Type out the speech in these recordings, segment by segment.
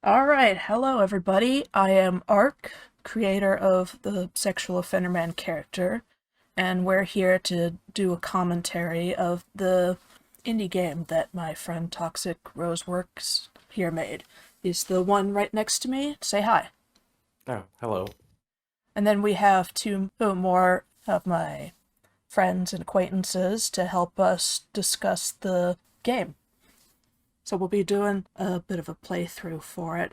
Alright, hello everybody. I am Ark, creator of the Sexual Offenderman character, and we're here to do a commentary of the indie game that my friend Toxic Roseworks here made. He's the one right next to me. Say hi. Oh, hello. And then we have two more of my friends and acquaintances to help us discuss the game. So we'll be doing a bit of a playthrough for it.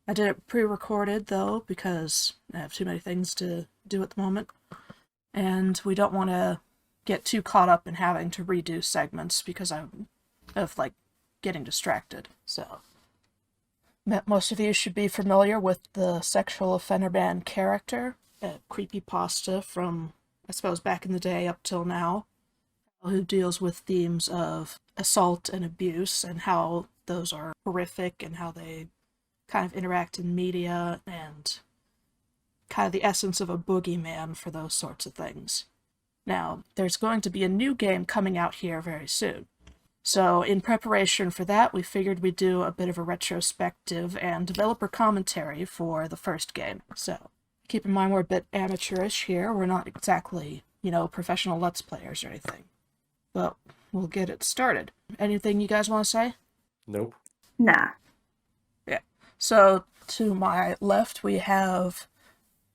I did it pre-recorded though because I have too many things to do at the moment. And we don't want to get too caught up in having to redo segments because I'm getting distracted. So most of you should be familiar with the Sexual Offenderman character, a creepypasta from I suppose back in the day up till now, who deals with themes of assault and abuse and how those are horrific and how they kind of interact in media and kind of the essence of a boogeyman for those sorts of things. Now, there's going to be a new game coming out here very soon. So in preparation for that, we figured we'd do a bit of a retrospective and developer commentary for the first game. So keep in mind we're a bit amateurish here. We're not exactly, professional Let's Players or anything. But we'll get it started. Anything you guys want to say? Nope. Nah. Yeah. So to my left we have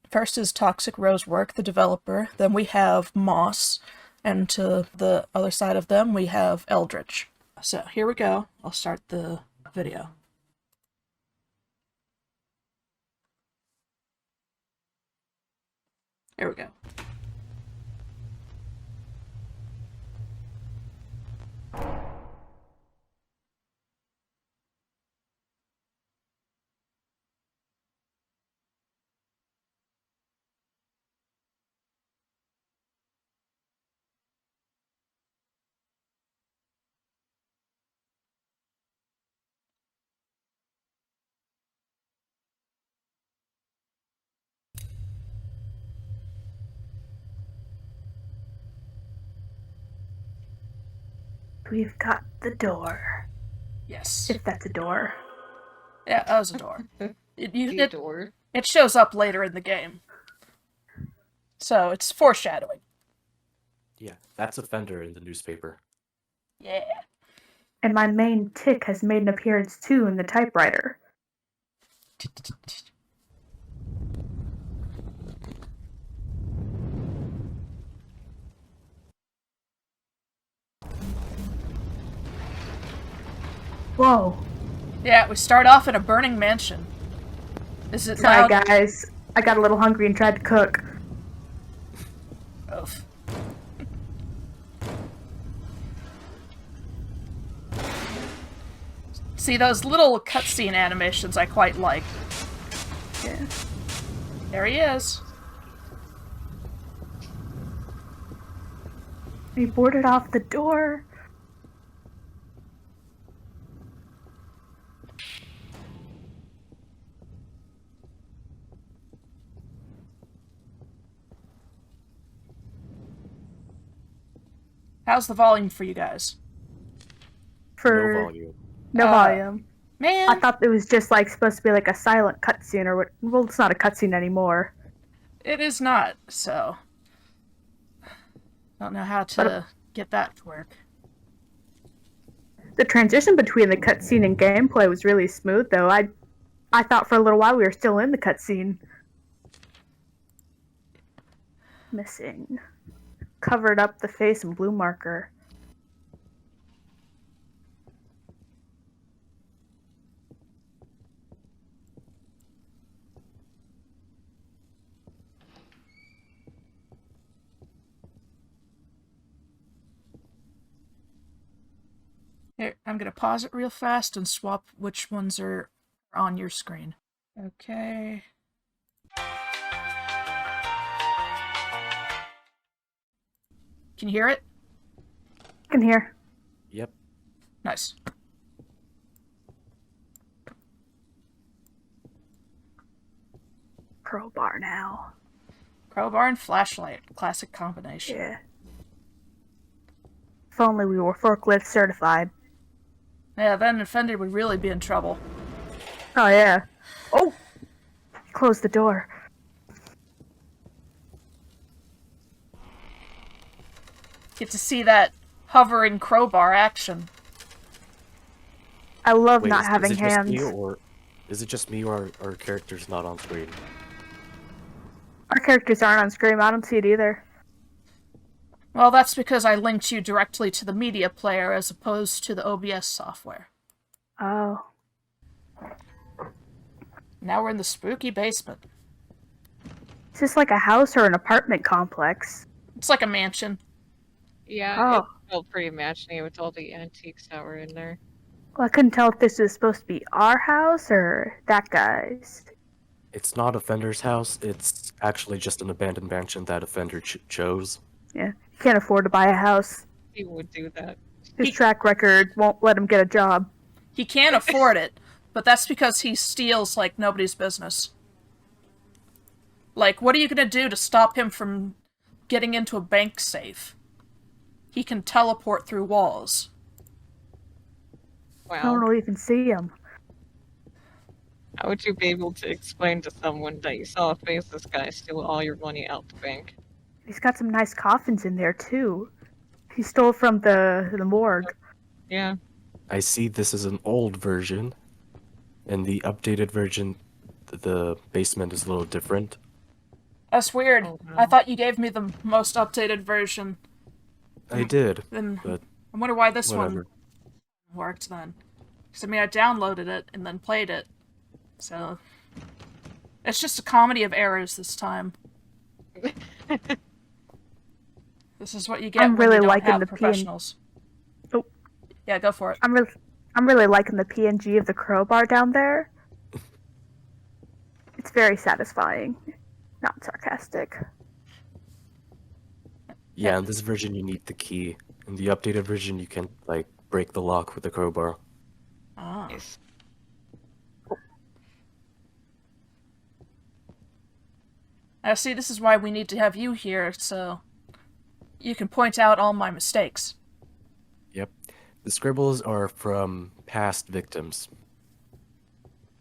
first is Toxic Rosework, the developer. Then we have Moss, and to the other side of them we have Eldritch. So here we go. I'll start the video. Here we go. We've got the door. Yes. If that's a door. Yeah, that was a door. Door. It shows up later in the game. So it's foreshadowing. Yeah, that's a fender in the newspaper. Yeah. And my main tick has made an appearance too in the typewriter. Whoa. Yeah, we start off in a burning mansion. Is it Sorry, loud? guys. I got a little hungry and tried to cook. Oof. See, those little cutscene animations I quite like. Yeah. There he is. We boarded off the door. How's the volume for you guys? For No volume. no volume. Man, I thought it was just supposed to be like a silent cutscene or what. Well, it's not a cutscene anymore. it is not, so... Don't know how to get that to work. The transition between the cutscene and gameplay was really smooth, though. I thought for a little while we were still in the cutscene. Missing. Covered up the face in blue marker. Here, I'm gonna pause it real fast and swap which ones are on your screen. Okay. Can you hear it? I can hear. Yep. Nice. Crowbar now. Crowbar and flashlight. Classic combination. Yeah. If only we were forklift certified. Yeah, then Offender would really be in trouble. Oh, yeah. Oh! Close the door. Get to see that hovering crowbar action. I love Wait, not is having it just me, hands. or is it just me, or are our characters not on screen? Our characters aren't on screen. I don't see it either. Well, that's because I linked you directly to the media player as opposed to the OBS software. Oh. Now we're in the spooky basement. Is this like a house or an apartment complex? It's like a mansion. Yeah, Oh. it felt pretty matching with all the antiques that were in there. Well, I couldn't tell if this was supposed to be our house or that guy's. It's not Offender's house. It's actually just an abandoned mansion that Offender chose. Yeah. He can't afford to buy a house. He would do that. His track record won't let him get a job. He can't afford it, but that's because he steals like nobody's business. Like, what are you gonna do to stop him from getting into a bank safe? He can teleport through walls. No Wow. one will even see him. How would you be able to explain to someone that you saw a faceless guy steal all your money out the bank? He's got some nice coffins in there, too. He stole from the morgue. Yeah. I see this is an old version. In the updated version, the basement is a little different. That's weird. Oh, no. I thought you gave me the most updated version. I did, Then but I wonder why this whatever. one worked then. Because, I mean, I downloaded it and then played it. So, it's just a comedy of errors this time. This is what you get I'm when really you don't liking have the professionals. Oh. Yeah, go for it. I'm really liking the PNG of the crowbar down there. It's very satisfying. Not sarcastic. Yeah, in this version you need the key. In the updated version you can, like, break the lock with the crowbar. Ah. Nice. I see, this is why we need to have you here, so you can point out all my mistakes. Yep. The scribbles are from past victims.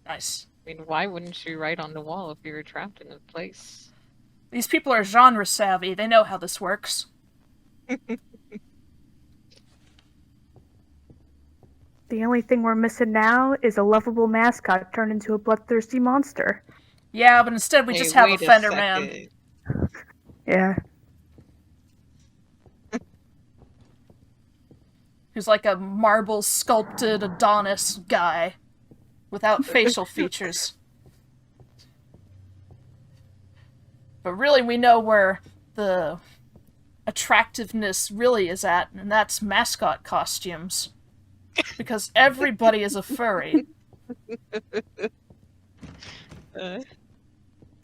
Nice. I mean, why wouldn't you write on the wall if you were trapped in a place? These people are genre savvy, they know how this works. The only thing we're missing now is a lovable mascot turned into a bloodthirsty monster. Yeah, but instead we Hey, just have wait a Offenderman. second. Yeah. Who's like a marble sculpted Adonis guy without facial features. But really, we know where the attractiveness really is at, and that's mascot costumes. Because everybody is a furry.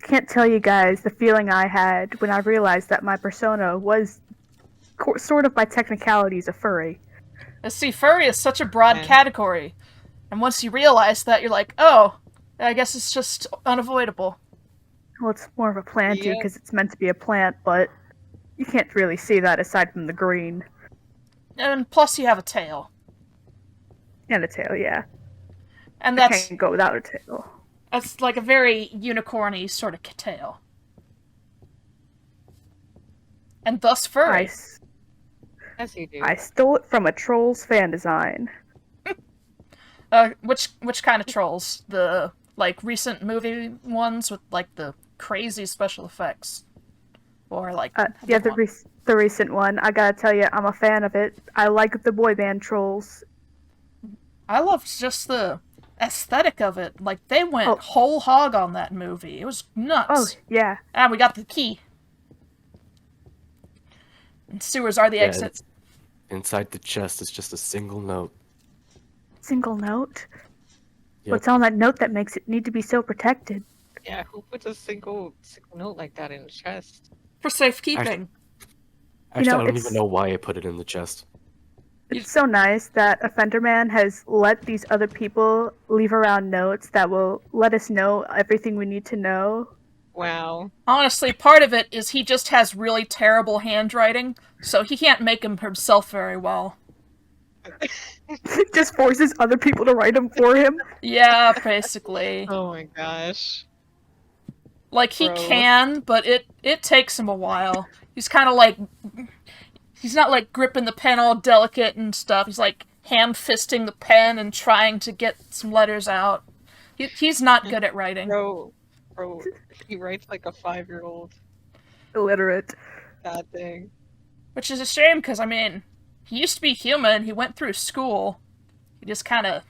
Can't tell you guys the feeling I had when I realized that my persona was sort of by technicalities a furry. See, furry is such a broad Yeah. category. And once you realize that, you're like, oh, I guess it's just unavoidable. Well, it's more of a planty Yep. because it's meant to be a plant, but you can't really see that aside from the green And plus you have a tail. and a tail. Yeah, And I that's can't go without a tail. like a very unicorny sort of tail. And thus I, furry. s- As you do. I stole it from a Trolls fan design. Which kind of trolls? The like recent movie ones with like the crazy special effects, or like Yeah, the one- the recent one. I gotta tell you, I'm a fan of it. I like the boy band Trolls. I love just the aesthetic of it. Like they went Oh. whole hog on that movie. It was nuts. Oh yeah, Ah, we got the key. And sewers are the Yeah, exit. Inside the chest is just a single note. single note. Yep. What's on that note that makes it need to be so protected? Yeah, who puts a single note like that in the chest? For safekeeping. Actually, know, I don't it's- even know why I put it in the chest. It's so nice that Offenderman has let these other people leave around notes that will let us know everything we need to know. Wow. Honestly, part of it is he just has really terrible handwriting, so he can't make him himself very well. Just forces other people to write them for him. Yeah, basically. Oh my gosh. Like, he Bro. can, but it takes him a while. He's kind of like... He's not, like, gripping the pen all delicate and stuff. He's, like, ham-fisting the pen and trying to get some letters out. He's not good at writing. Bro, he writes like a 5-year-old. Illiterate. God dang. Which is a shame, because, I mean, he used to be human. He went through school. He just kind of...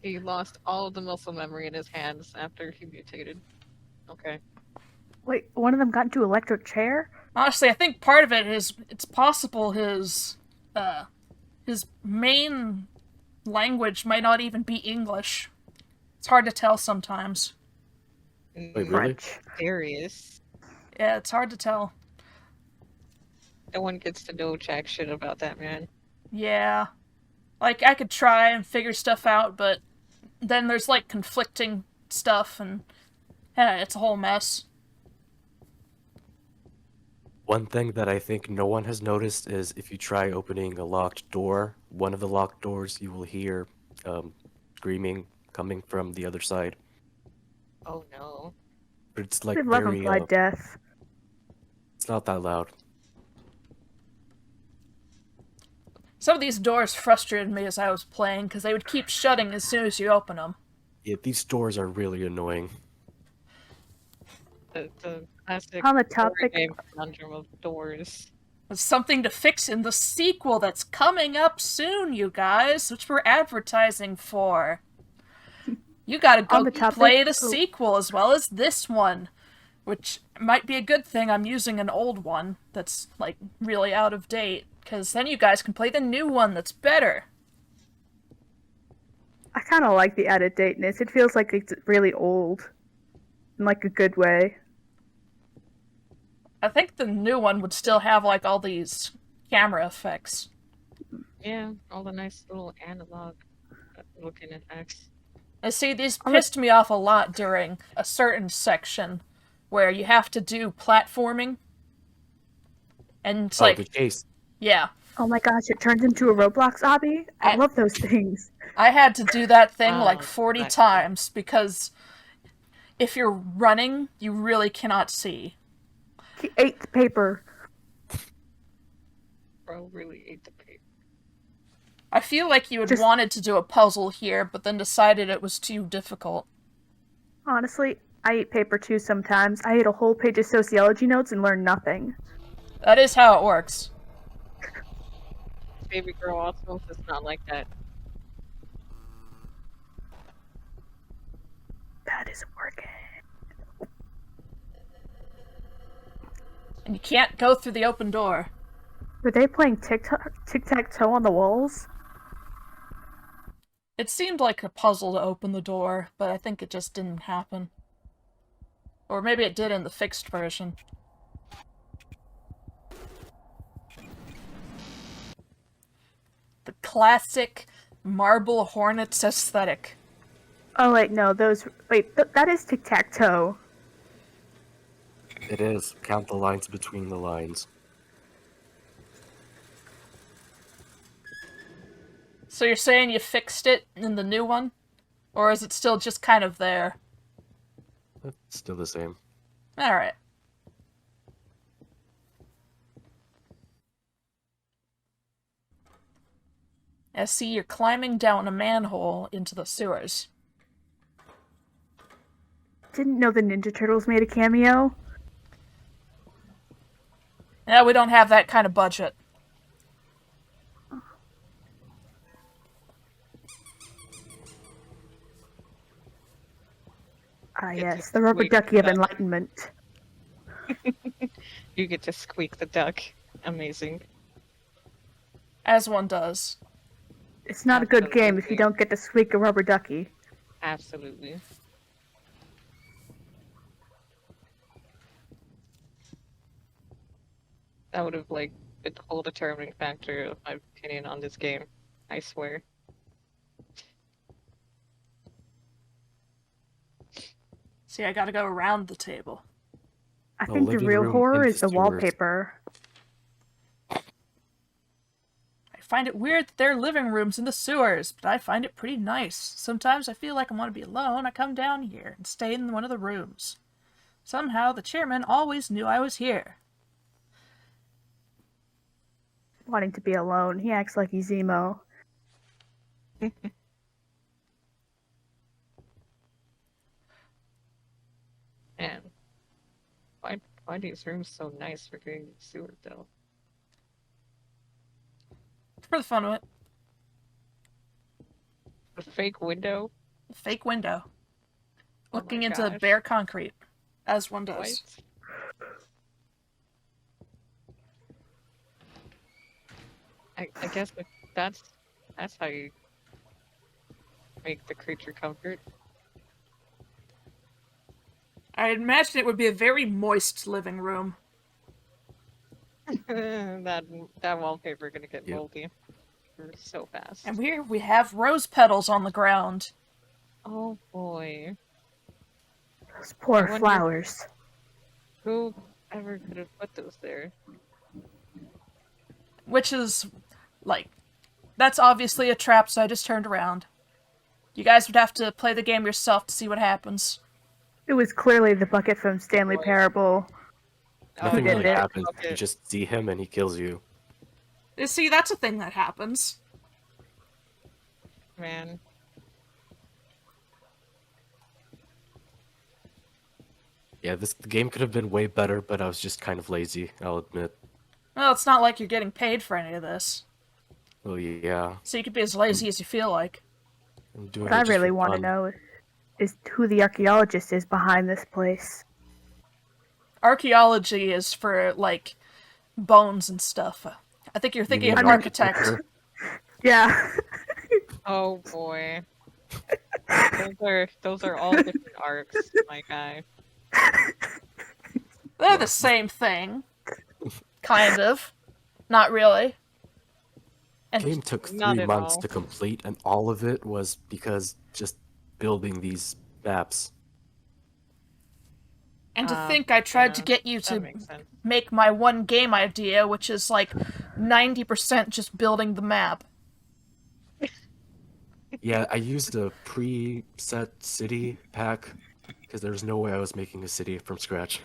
He lost all of the muscle memory in his hands after he mutated. Okay. Wait, one of them got into electric chair? Honestly, I think part of it is... It's possible his main language might not even be English. It's hard to tell sometimes. Wait, really? French. Serious. Yeah, it's hard to tell. No one gets to know jack shit about that man. Yeah. Like, I could try and figure stuff out, but then there's, like, conflicting stuff, and it's a whole mess. One thing that I think no one has noticed is if you try opening a locked door, one of the locked doors, you will hear screaming coming from the other side. Oh no. But it's like They love very, implied death. it's not that loud. Some of these doors frustrated me as I was playing, because they would keep shutting as soon as you open them. Yeah, these doors are really annoying. The classic On the horror topic- game conundrum of doors. There's something to fix in the sequel that's coming up soon, you guys, which we're advertising for. You gotta On go the topic- play the oh. sequel as well as this one, which might be a good thing I'm using an old one that's, like, really out of date, because then you guys can play the new one that's better. I kind of like the added dateness. It feels like it's really old. In, like, a good way. I think the new one would still have, like, all these camera effects. Yeah, all the nice little analog looking effects. I see, these pissed me off a lot during a certain section where you have to do platforming. And it's like, the chase. yeah. Oh my gosh, it turns into a Roblox obby? I love those things. I had to do that thing Oh, like 40 nice. times because if you're running, you really cannot see. He ate the paper. Bro really ate the paper. I feel like you had Just- wanted to do a puzzle here, but then decided it was too difficult. Honestly, I eat paper too sometimes. I ate a whole page of sociology notes and learned nothing. That is how it works. Baby girl also is not like that. That isn't working. And you can't go through the open door. Were they playing tic-tac-toe on the walls? It seemed like a puzzle to open the door, but I think it just didn't happen. Or maybe it did in the fixed version. The classic Marble Hornets aesthetic. Oh wait, no, those... Wait, that is tic-tac-toe. It is. Count the lines between the lines. So you're saying you fixed it in the new one? Or is it still just kind of there? It's still the same. Alright. I see you're climbing down a manhole into the sewers. Didn't know the Ninja Turtles made a cameo. Yeah, we don't have that kind of budget. Ah It's yes, a the rubber sweet ducky of duck. enlightenment. You get to squeak the duck. Amazing. As one does. It's not a good game if you Absolutely. don't get to squeak a rubber ducky. Absolutely. That would have like been the whole determining factor of my opinion on this game. I swear. See, I gotta go around the table. I The think the living real room horror into is the sewers. wallpaper. I find it weird that there are living rooms in the sewers, but I find it pretty nice. Sometimes I feel like I want to be alone. I come down here and stay in one of the rooms. Somehow the chairman always knew I was here. Wanting to be alone. He acts like he's emo. Man, why are these rooms so nice for getting sewer though? For the fun of it. A fake window? A fake window. Oh Looking my into gosh. bare concrete. As one does. What? I guess that's how you make the creature comfort. I imagine it would be a very moist living room. that wallpaper gonna get Yep. moldy so fast. And here we have rose petals on the ground. Oh boy, Those poor I wonder- flowers. who ever could have put those there? Which is, like, that's obviously a trap, so I just turned around. You guys would have to play the game yourself to see what happens. It was clearly the bucket from Stanley Parable. Nothing did really it? happens. You Okay. just see him and he kills you. You see, that's a thing that happens. Man, Yeah, the game could have been way better, but I was just kind of lazy, I'll admit. Well, it's not like you're getting paid for any of this. Oh yeah, So you could be as lazy as you feel like. I'm doing What it I just really for want to fun. know is who the archaeologist is behind this place. Archaeology is for, like, bones and stuff. I think you're thinking You of mean an like architect. Hitler? Yeah. oh boy, those are all different arcs, my guy. They're the same thing. Kind of. Not really. And Game took Not 3 at months all. to complete, and all of it was because just building these maps. to think I tried to yeah, get you that to makes sense. make my one game idea, which is like 90% just building the map. Yeah, I used a preset city pack because there's no way I was making a city from scratch.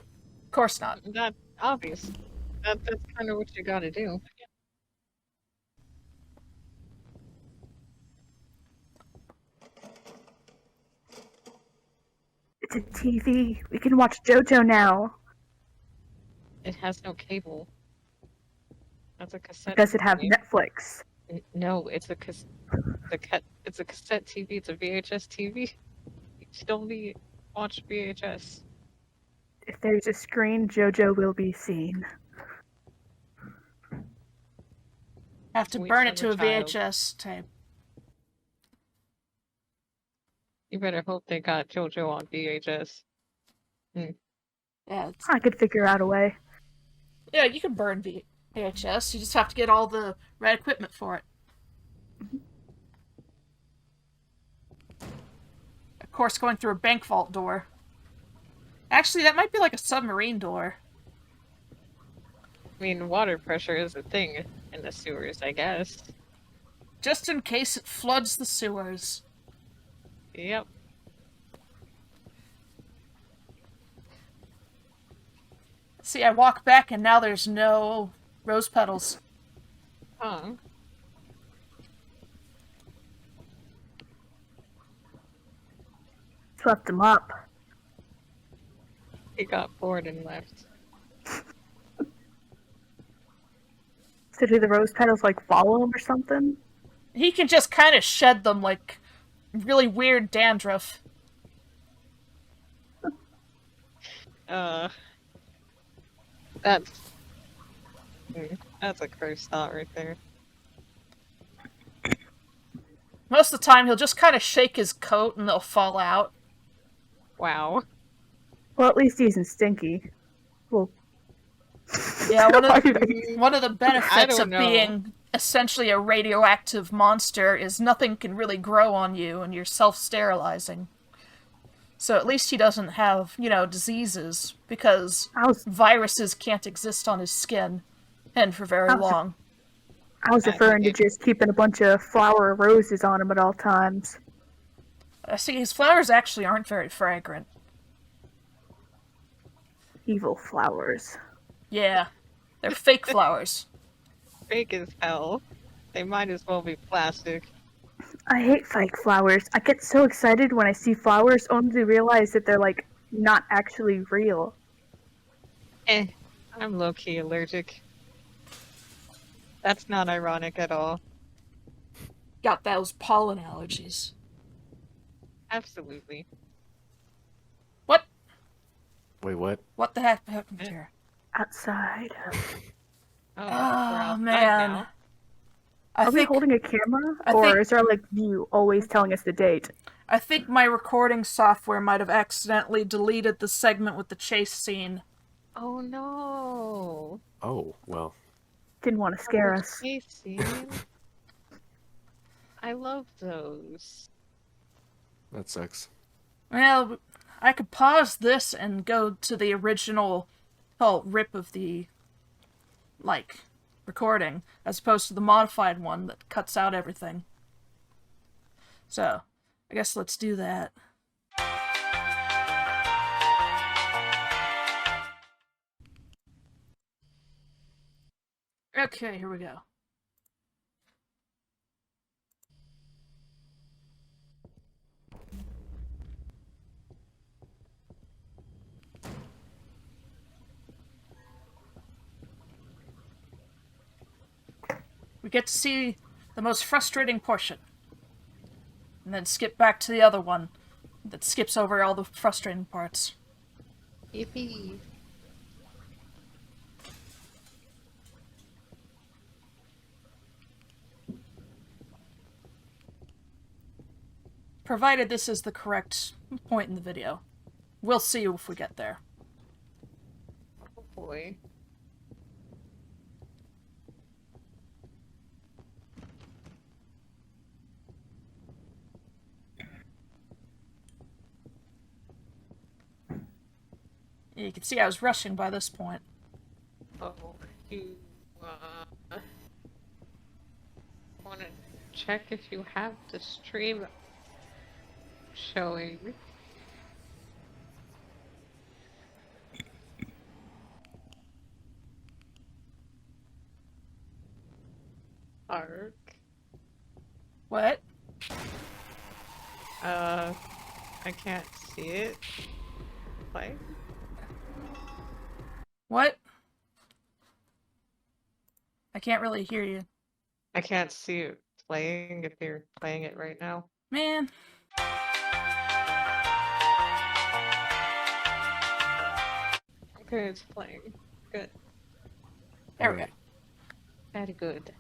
Of course not. That obvious. That's kind of what you got to do. It's a TV. We can watch JoJo now. It has no cable. That's a cassette. Does it have TV. Netflix? No, it's a it's a cassette TV. It's a VHS TV. You should only watch VHS. If there's a screen, JoJo will be seen. Have to Sweet burn it to a summer child. VHS tape. You better hope they got JoJo on VHS. Yeah, I could figure out a way. yeah, you can burn VHS. You just have to get all the right equipment for it. Of course, going through a bank vault door. Actually, that might be like a submarine door. I mean, water pressure is a thing in the sewers, I guess. Just in case it floods the sewers. Yep. See, I walk back and now there's no rose petals. Huh. Swept them up. He got bored and left. So do the rose petals like follow him or something? He can just kind of shed them like really weird dandruff. That's that's a gross thought right there. Most of the time, he'll just kind of shake his coat and they'll fall out. Wow. Well, at least he isn't stinky. Well, Yeah, one of I the, mean, one of the benefits don't of know. being essentially a radioactive monster is nothing can really grow on you and you're self-sterilizing. So at least he doesn't have, diseases, because I was viruses can't exist on his skin, and for very How's- long. I was referring to just keeping a bunch of flower roses on him at all times. See, his flowers actually aren't very fragrant. Evil flowers. Yeah, they're fake flowers. Fake as hell. They might as well be plastic. I hate fake flowers. I get so excited when I see flowers only to realize that they're like not actually real. I'm low-key allergic. That's not ironic at all. Got those pollen allergies. Absolutely. What? Wait, what? What the heck happened here? Outside. Oh, we're Oh, outside man. now. Are we holding a camera? Or is there like you always telling us the date? I think my recording software might have accidentally deleted the segment with the chase scene. Oh no. Oh, well. Didn't want to scare Oh, us. chase scene. I love those. That sucks. Well, I could pause this and go to the original rip of the, recording, as opposed to the modified one that cuts out everything. So, I guess let's do that. Okay, here we go. We get to see the most frustrating portion. And then skip back to the other one that skips over all the frustrating parts. Yippee. Provided this is the correct point in the video. We'll see if we get there. Oh boy. You can see I was rushing by this point. Oh, you want to check if you have the stream showing? Arc. What? I can't see it. Play. What? I can't really hear you. I can't see it playing if you're playing it right now. Man. Okay, it's playing. Good. There we go. Very good.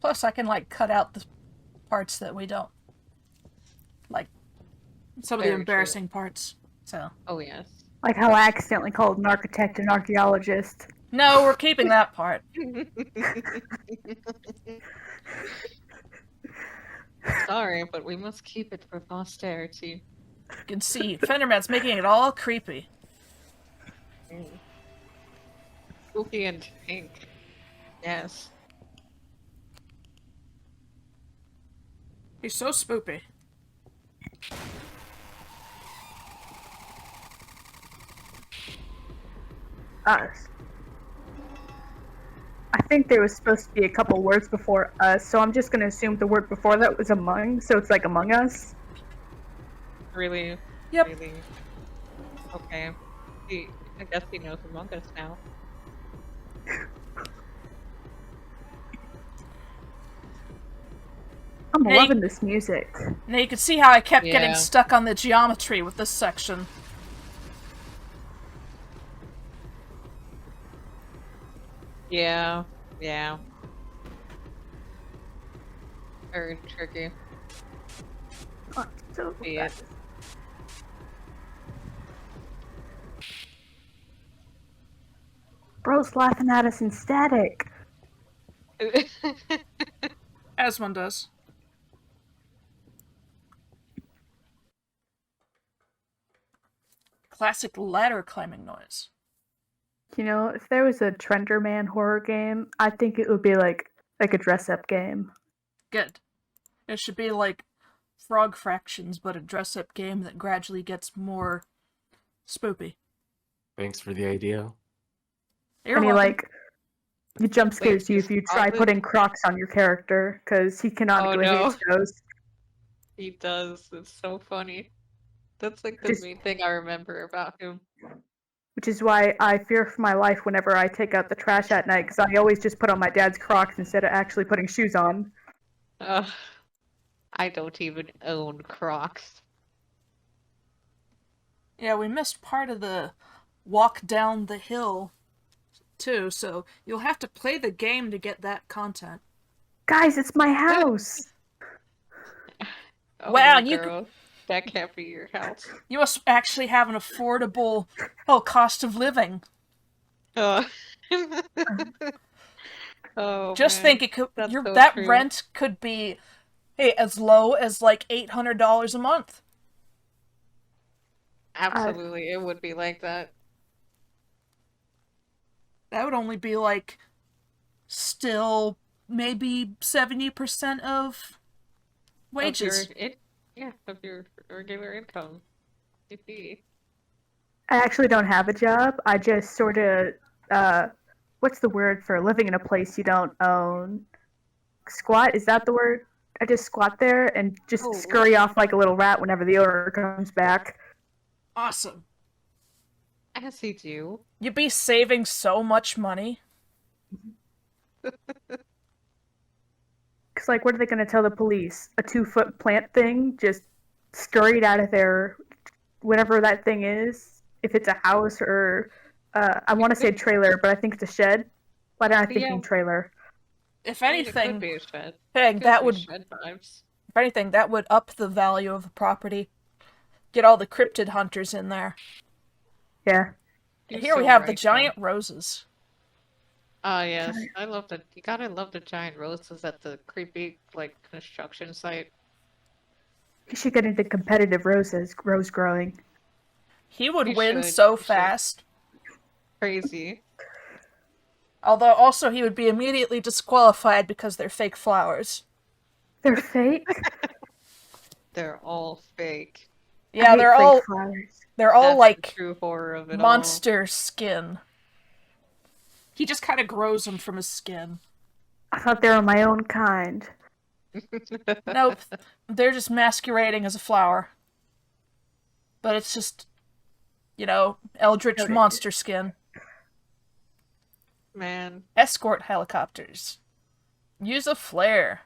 Plus, I can, cut out the parts that we don't. Some of the Very embarrassing parts. So. Oh, yes. Like how I accidentally called an architect an archaeologist. No, we're keeping that part. Sorry, but we must keep it for posterity. You can see Fenderman's making it all creepy. Spooky and pink. Yes. He's so spoopy. Us. I think there was supposed to be a couple words before us, so I'm just gonna assume the word before that was among, so it's like Among Us. Really? Yep. Really? Okay. I guess he knows Among Us now. I'm Hey. loving this music. Now you can see how I kept getting Yeah. stuck on the geometry with this section. Yeah. Yeah. Very tricky. Oh, so Be it. Bro's laughing at us in static. As one does. Classic ladder climbing noise. You know, if there was a Trenderman horror game, I think it would be like a dress-up game. Good. It should be like Frog Fractions, but a dress-up game that gradually gets more spoopy. Thanks for the idea. You're And he welcome. like he jump scares you if you try Obvious- putting Crocs on your character because he cannot Oh, go no. his toes. He does. It's so funny. That's like the Just- main thing I remember about him. Which is why I fear for my life whenever I take out the trash at night because I always just put on my dad's Crocs instead of actually putting shoes on. I don't even own Crocs. Yeah, we missed part of the walk down the hill, too, so you'll have to play the game to get that content. Guys, it's my house. Oh, Wow, no, you girl. That can't be your house. You must actually have an affordable, cost of living. Oh, oh Just man. think, it could That's so that true. rent could be, as low as like $800 a month. Absolutely, it would be like that. That would only be like, still maybe 70% of wages. Of your regular income. Yippee. I actually don't have a job. I just sort of, what's the word for living in a place you don't own? Squat, is that the word? I just squat there and just Oh. scurry off like a little rat whenever the owner comes back. Awesome. As you do. You'd be saving so much money. Because, like, what are they going to tell the police? A 2-foot plant thing just scurried out of there, whatever that thing is. If it's a house or, I want to say trailer, but I think it's a shed. Why am I thinking Yeah. trailer? If I mean, it could anything, be a shed. hey, Could that be would, shed vibes. if anything, that would up the value of the property. Get all the cryptid hunters in there. Yeah. You're Here we so have the right, giant roses. Ah, yes. I love the. You gotta love the giant roses at the creepy, like, construction site. You should get into competitive rose growing. He would You win should, so you should. fast. Crazy. Although also he would be immediately disqualified because they're fake flowers. They're fake? They're all fake. I Yeah, hate they're fake all flowers. they're That's the like true horror of it monster skin. He just kind of grows them from his skin. I thought they were my own kind. all. Nope, they're just masquerading as a flower. But it's just, eldritch Okay. monster skin. Man, Escort helicopters. Use a flare.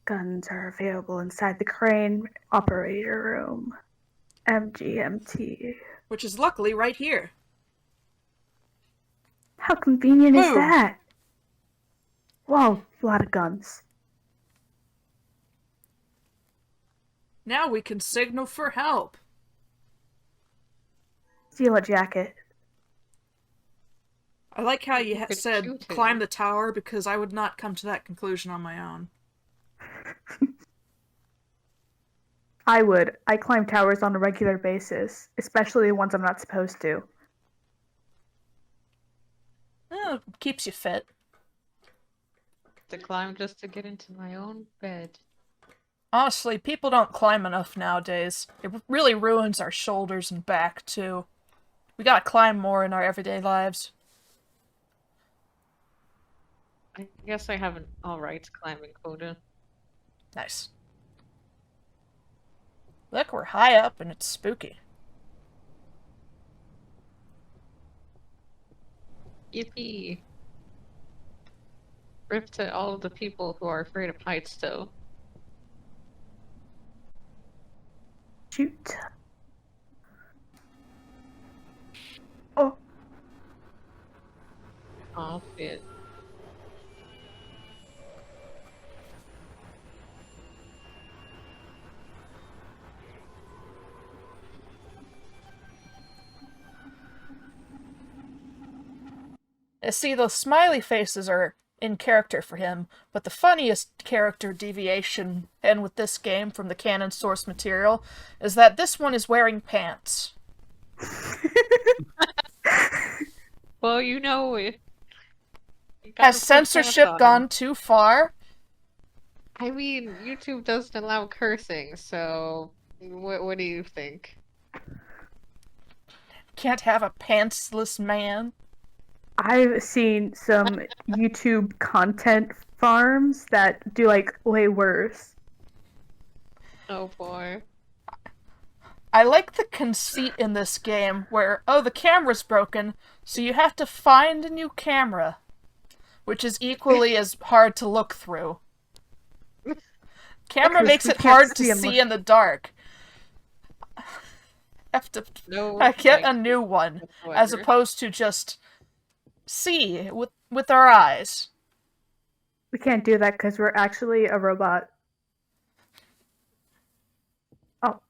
Guns are available inside the crane operator room. MGMT. Which is luckily right here. How convenient is Boom. that? Whoa, a lot of guns. Now we can signal for help. Steal a jacket. I like how you could said shoot him. climb the tower because I would not come to that conclusion on my own. I would. I climb towers on a regular basis, especially the ones I'm not supposed to. Keeps you fit. to climb just to get into my own bed. Honestly, people don't climb enough nowadays. It really ruins our shoulders and back, too. We gotta climb more in our everyday lives. I guess I have an alright climbing quota. Nice. Look, we're high up and it's spooky. Yippee! Rip to all of the people who are afraid of heights, though. Shoot. Oh, Oh, shit. See, those smiley faces are in character for him, but the funniest character deviation, and with this game from the canon source material, is that this one is wearing pants. Well, you know, you Has gotta push censorship back on 'em. gone too far? I mean, YouTube doesn't allow cursing, so what do you think? Can't have a pantsless man. I've seen some YouTube content farms that do like way worse. Oh boy. I like the conceit in this game where, oh, the camera's broken, so you have to find a new camera, which is equally as hard to look through. Camera Because makes we it can't hard to see 'em see look- in the dark. Have to No, get like, a new one, as whatsoever. opposed to just see with our eyes. We can't do that because we're actually a robot. Oh,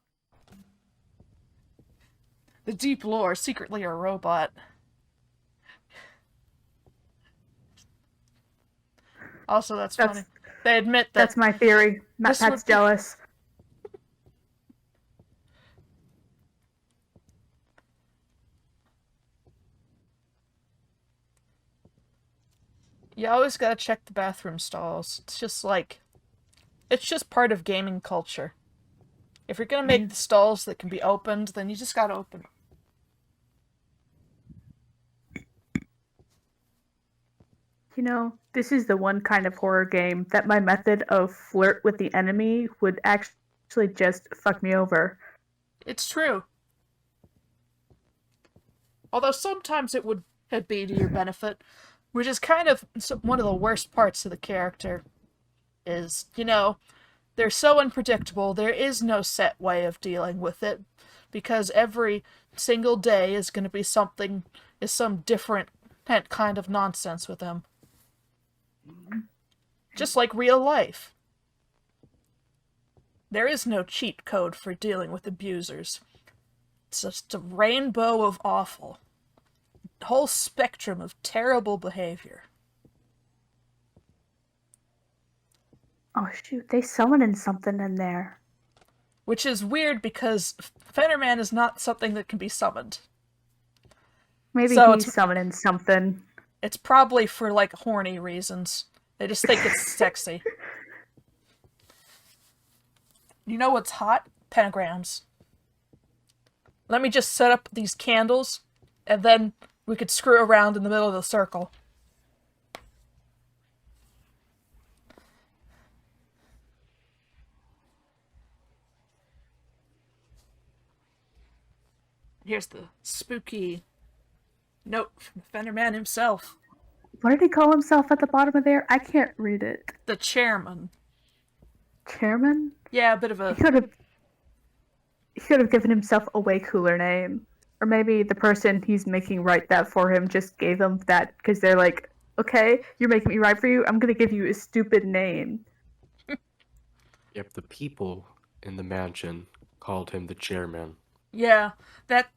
The deep lore, secretly a robot. Also, that's That's- funny. They admit that that's my theory. Matt this would Pat's be- jealous. you always gotta check the bathroom stalls. It's just part of gaming culture. If you're gonna make the stalls that can be opened, then you just gotta open them. You know, this is the one kind of horror game that my method of flirt with the enemy would actually just fuck me over. It's true. Although sometimes it would be to your benefit, which is kind of one of the worst parts of the character. Is, they're so unpredictable, there is no set way of dealing with it, because every single day is going to be some different kind of nonsense with them. Just like real life. There is no cheat code for dealing with abusers. It's just a rainbow of awful. A whole spectrum of terrible behavior. Oh shoot, they summoning something in there. Which is weird because Fenderman is not something that can be summoned. Maybe So he's it's- summoning something. It's probably for, horny reasons. They just think it's sexy. You know what's hot? Pentagrams. Let me just set up these candles, and then we could screw around in the middle of the circle. Here's the spooky note from the Fenderman himself. What did he call himself at the bottom of there? I can't read it. The chairman. Chairman? Yeah, a bit of He a... could have given himself a way cooler name. Or maybe the person he's making write that for him just gave him that because they're like, okay, you're making me write for you. I'm gonna give you a stupid name. Yep, the people in the mansion called him the chairman. Yeah, that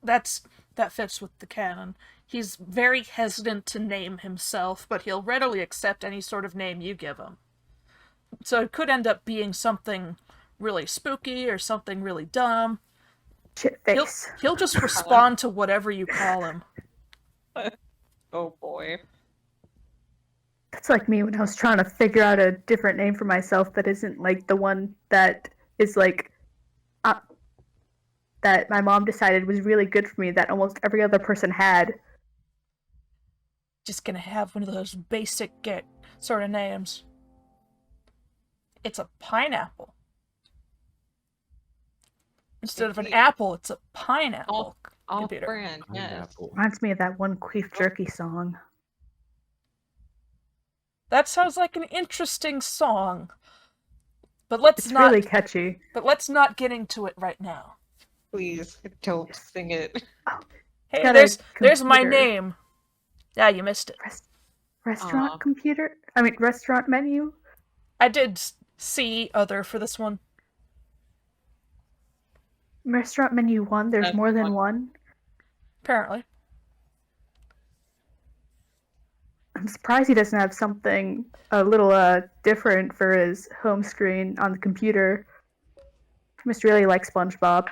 fits with the canon. He's very hesitant to name himself, but he'll readily accept any sort of name you give him. So it could end up being something really spooky or something really dumb. Shit He'll face. he'll just respond to whatever you call him. Oh boy. That's like me when I was trying to figure out a different name for myself that isn't like the one that is like that my mom decided was really good for me that almost every other person had. Just gonna have one of those basic sort of names. It's a pineapple. Instead of an apple, it's a pineapple. Off Computer. brand, yes. Pineapple. Reminds me of that one Queef Jerky song. That sounds like an interesting song. But let's It's not really catchy. get into it right now. Please don't sing it. Hey, Got a there's my computer. name. Yeah, you missed it. Restaurant Aw. computer? I mean, restaurant menu? I did see other for this one. Restaurant menu 1, there's That's more than one. one. Apparently. I'm surprised he doesn't have something a little different for his home screen on the computer. He must really like SpongeBob.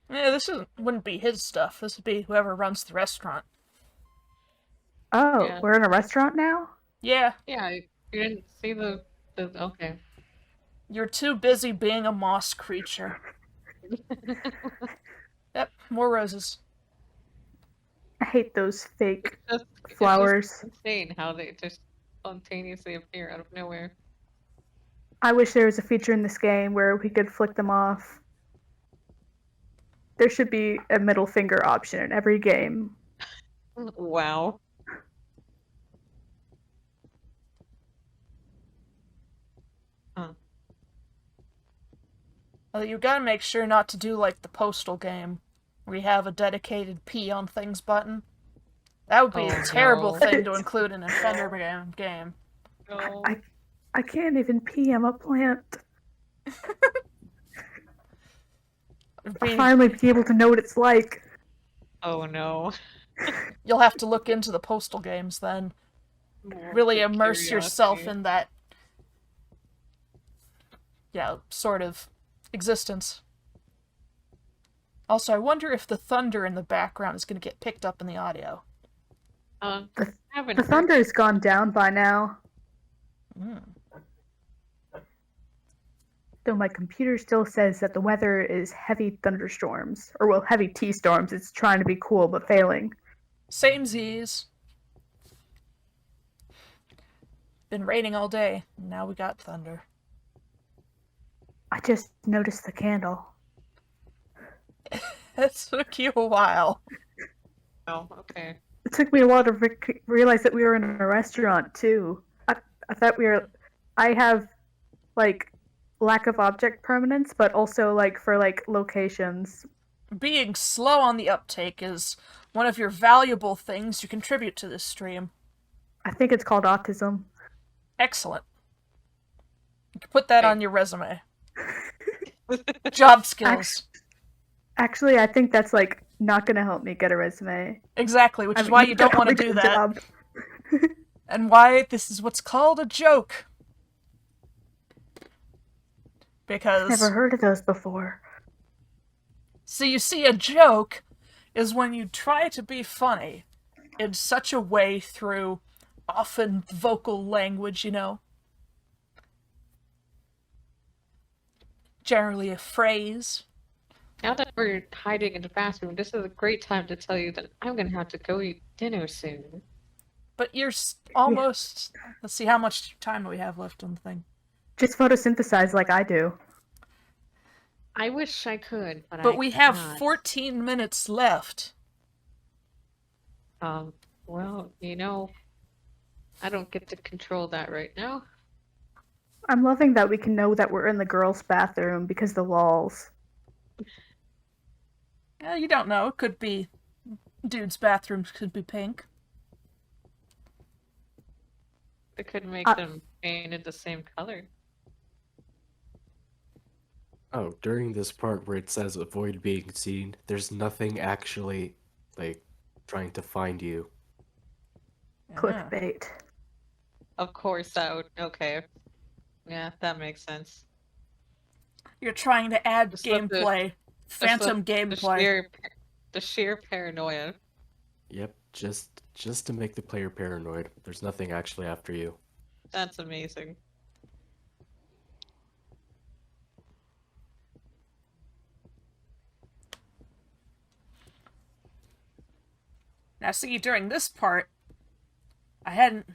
Yeah, wouldn't be his stuff. This would be whoever runs the restaurant. Oh, Yeah. we're in a restaurant now? Yeah, Yeah, you didn't see the okay. you're too busy being a moss creature. Yep, more roses. I hate those fake It's flowers. just insane how they just spontaneously appear out of nowhere. I wish there was a feature in this game where we could flick them off. There should be a middle finger option in every game. Wow. Huh. Well, you gotta make sure not to do like the Postal game, where you have a dedicated P on things button. That would be Oh, a terrible no. thing to include in a Offenderman game. No. I can't even pee. I'm a plant. It'd I'll be- finally be able to know what it's like. Oh no. You'll have to look into the Postal games then. More Really for immerse yourself curiosity. in that, yeah, sort of existence. Also, I wonder if the thunder in the background is going to get picked up in the audio. I The- haven't The heard- thunder's gone down by now. Though my computer still says that the weather is heavy thunderstorms. Or, well, heavy T-storms. It's trying to be cool, but failing. Same Z's. Been raining all day. Now we got thunder. I just noticed the candle. It took you a while. Oh, okay. It took me a while to realize that we were in a restaurant, too. I thought we were... I have, like, lack of object permanence, but also, like, for, like, locations. Being slow on the uptake is one of your valuable things you contribute to this stream. I think it's called autism. Excellent. You can put that Hey. on your resume. Job skills. Actually, I think that's, like, not gonna help me get a resume. Exactly, which is why you don't want to do that. Job. And why this is what's called a joke. Because... Never heard of those before. So you see, a joke is when you try to be funny in such a way through often vocal language, you know. Generally a phrase. Now that we're hiding in the bathroom, this is a great time to tell you that I'm gonna have to go eat dinner soon. But you're almost... Let's see, how much time do we have left on the thing? Just photosynthesize like I do. I wish I could, but But I we have cannot. 14 minutes left. Well, you know, I don't get to control that right now. I'm loving that we can know that we're in the girls' bathroom because of the walls. You don't know. It could be... Dudes' bathrooms could be pink. It could make them painted the same color. Oh, during this part where it says avoid being seen, there's nothing actually, like, trying to find you. Yeah. Clickbait. Of course, that would. Okay. Yeah, that makes sense. You're trying to add Just let the- gameplay. Phantom gameplay. The sheer paranoia. Yep, just to make the player paranoid. There's nothing actually after you. That's amazing. Now, see, during this part, I hadn't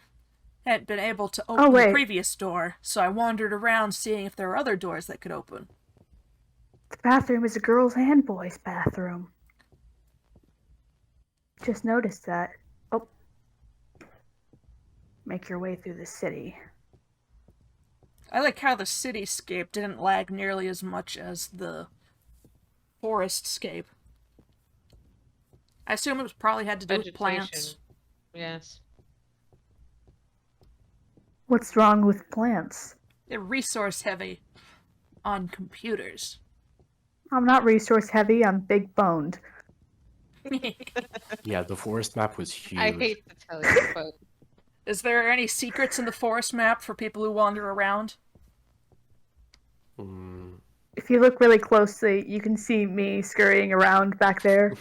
been able to open the wait. previous door, so I wandered around seeing if there were other doors that could open. The bathroom is a girls' and boys' bathroom. Just noticed that. Oh. Make your way through the city. I like how the cityscape didn't lag nearly as much as the forestscape. I assume it was probably had to do with plants. Vegetation. Yes. What's wrong with plants? They're resource heavy on computers. I'm not resource heavy, I'm big boned. Yeah, the forest map was huge. I hate to tell you, but Is there any secrets in the forest map for people who wander around? If you look really closely, you can see me scurrying around back there.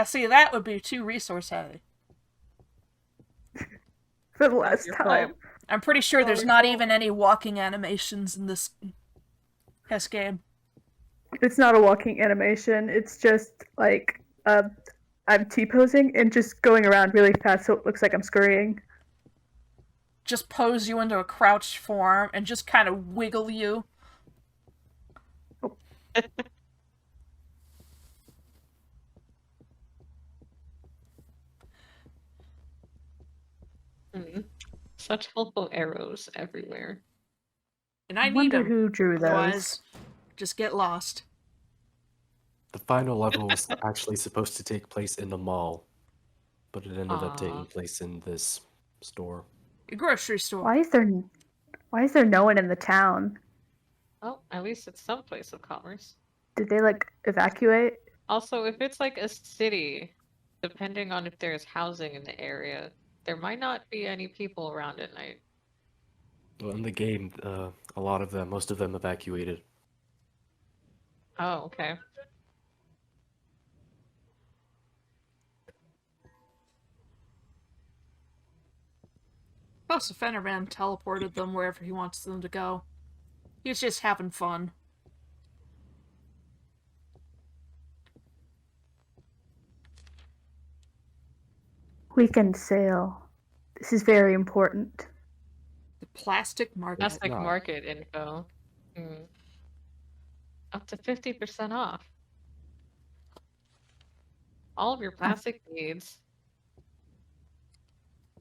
See, that would be too resource heavy. For the last Your time. fault. I'm pretty sure Oh, there's your not fault. even any walking animations in this game. It's not a walking animation. It's just like I'm T-posing and just going around really fast so it looks like I'm scurrying. Just pose you into a crouched form and just kind of wiggle you. Such helpful arrows everywhere. And I need wonder them. who drew those. Otherwise, just get lost. The final level was actually supposed to take place in the mall, but it ended up taking Aw. place in this store. A grocery store. Why is there no one in the town? Well, at least it's some place of commerce. Did they like evacuate? Also, if it's like a city, depending on if there's housing in the area, there might not be any people around at night. Well, in the game, most of them evacuated. Oh, okay. Plus, Offenderman teleported them wherever he wants them to go. He's just having fun. Weekend sale. This is very important. The plastic market. Plastic not. market info. Up to 50% off. All of your plastic needs.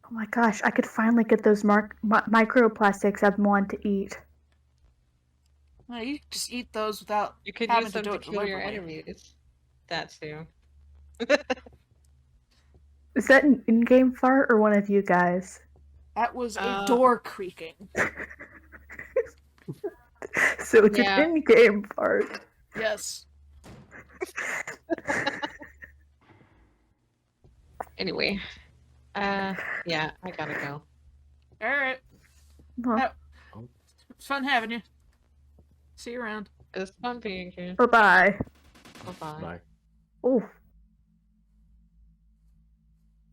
Oh my gosh, I could finally get those microplastics I've been wanting to eat. Well, you just eat those without You could having use to them do to it kill your deliberately. enemies. That too. Is that an in-game fart or one of you guys? That was a door creaking. So it's Yeah. an in-game fart. Yes. Anyway. Yeah, I gotta go. Alright. Well, It's fun having you. See you around. It's fun being here. bye-bye. Bye-bye. Bye. Oh.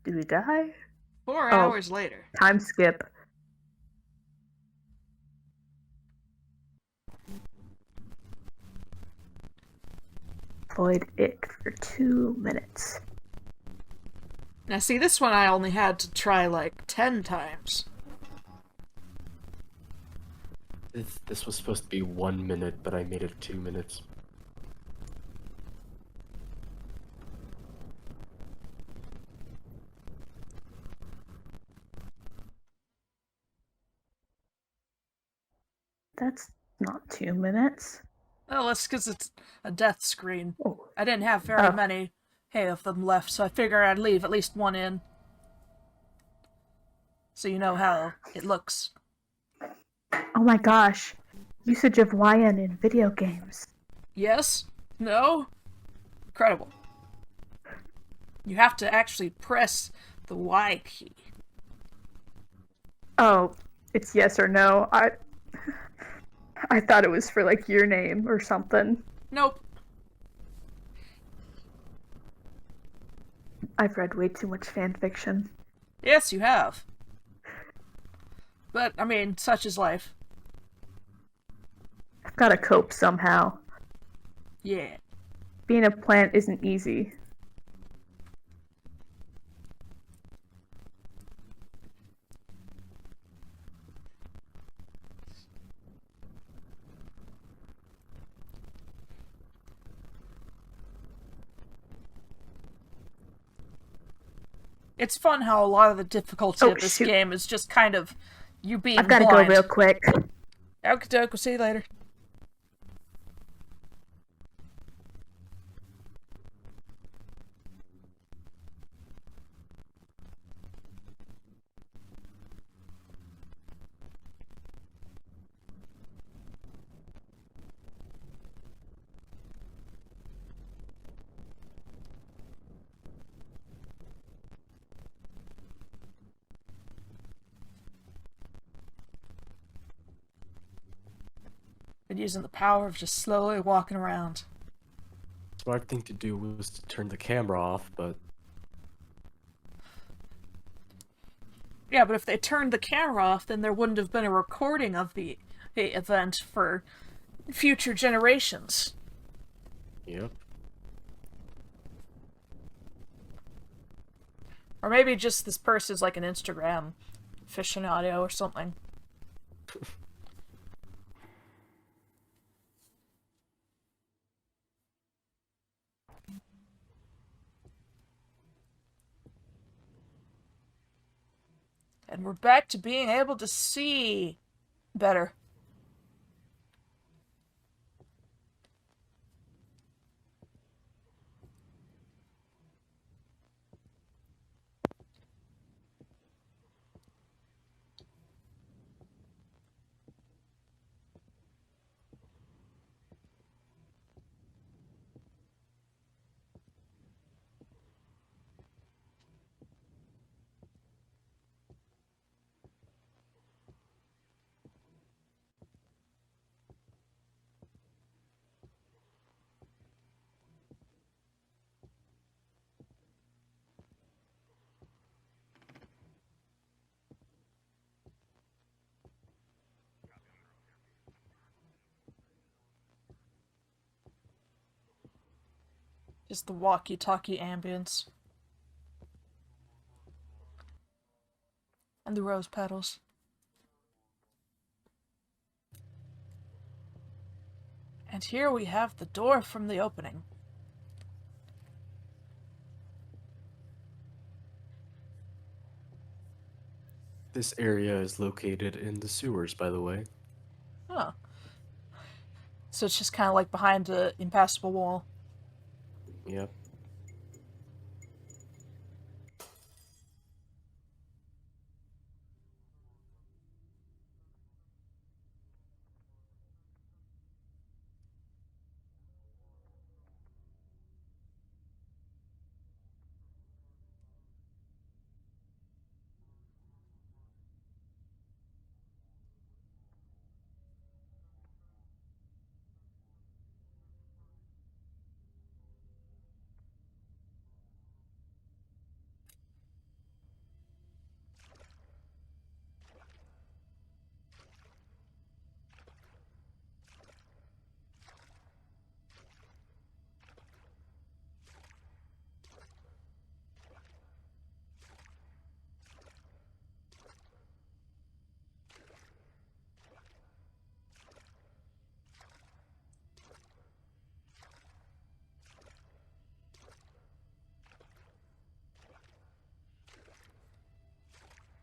Did we die? 4 Oh. hours later. Time skip. Avoid it for 2 minutes. Now, see, this one I only had to try like 10 times. This was supposed to be 1 minute, but I made it 2 minutes. That's not 2 minutes. Well, that's because it's a death screen. Oh. I didn't have very Oh. many of them left, so I figure I'd leave at least one in. So you know how it looks. Oh my gosh. Usage of YN in video games. Yes? No? Incredible. You have to actually press the Y key. Oh, it's yes or no. I thought it was for like your name or something. Nope. I've read way too much fan fiction. Yes, you have. But, I mean, such is life. I've gotta cope somehow. Yeah. Being a plant isn't easy. It's fun how a lot of the difficulty Oh, of this shoot. game is just kind of you being I've gotta blind. go real quick. Okay, we'll see you later. Been using the power of just slowly walking around. Smart thing to do was to turn the camera off, but Yeah, but if they turned the camera off, then there wouldn't have been a recording of the event for future generations. yep. Or maybe just this person's like an Instagram aficionado or something. And we're back to being able to see better. Just the walkie-talkie ambience. And the rose petals. And here we have the door from the opening. This area is located in the sewers, by the way. Huh. So it's just kind of like behind an impassable wall. Yep.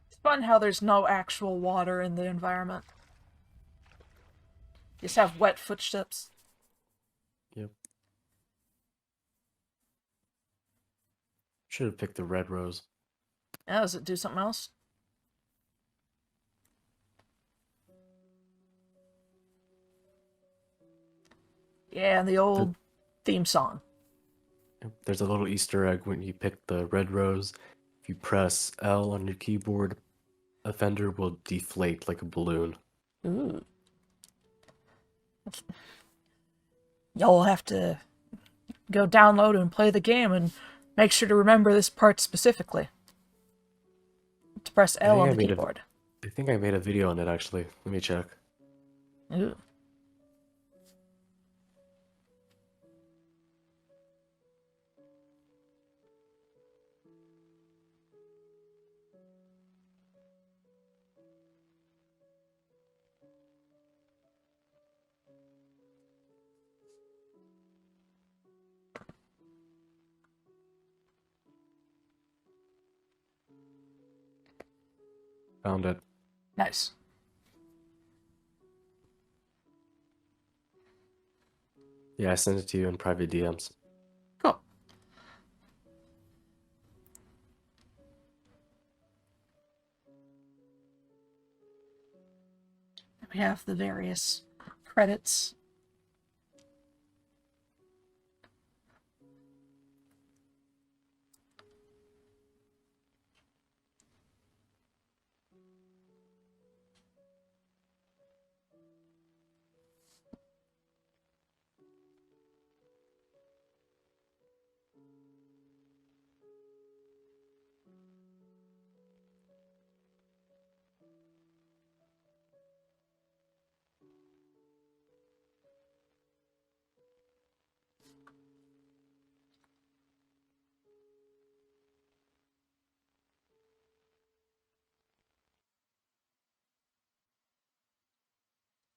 It's fun how there's no actual water in the environment. You just have wet footsteps. Yep. Should have picked the red rose. Oh, does it do something else? Yeah, and the old theme song. Yep. There's a little Easter egg when you pick the red rose. If you press L on your keyboard, Offender will deflate like a balloon. Ooh. Y'all will have to go download and play the game and make sure to remember this part specifically. To press L on the keyboard. I think I made a video on it actually. Let me check. Ooh. Found it. Nice. Yeah, I sent it to you in private DMs. Cool. We have the various credits.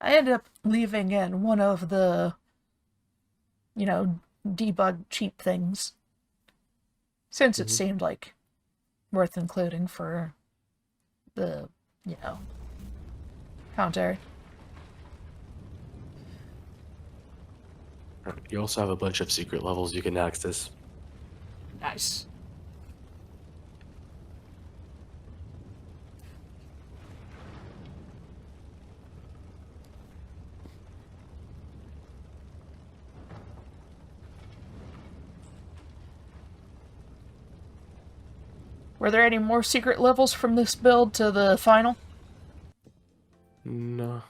I ended up leaving in one of the, debug cheap things. Since it Mhm. seemed like worth including for the, you know, commentary. You also have a bunch of secret levels you can access. Nice. Were there any more secret levels from this build to the final? No.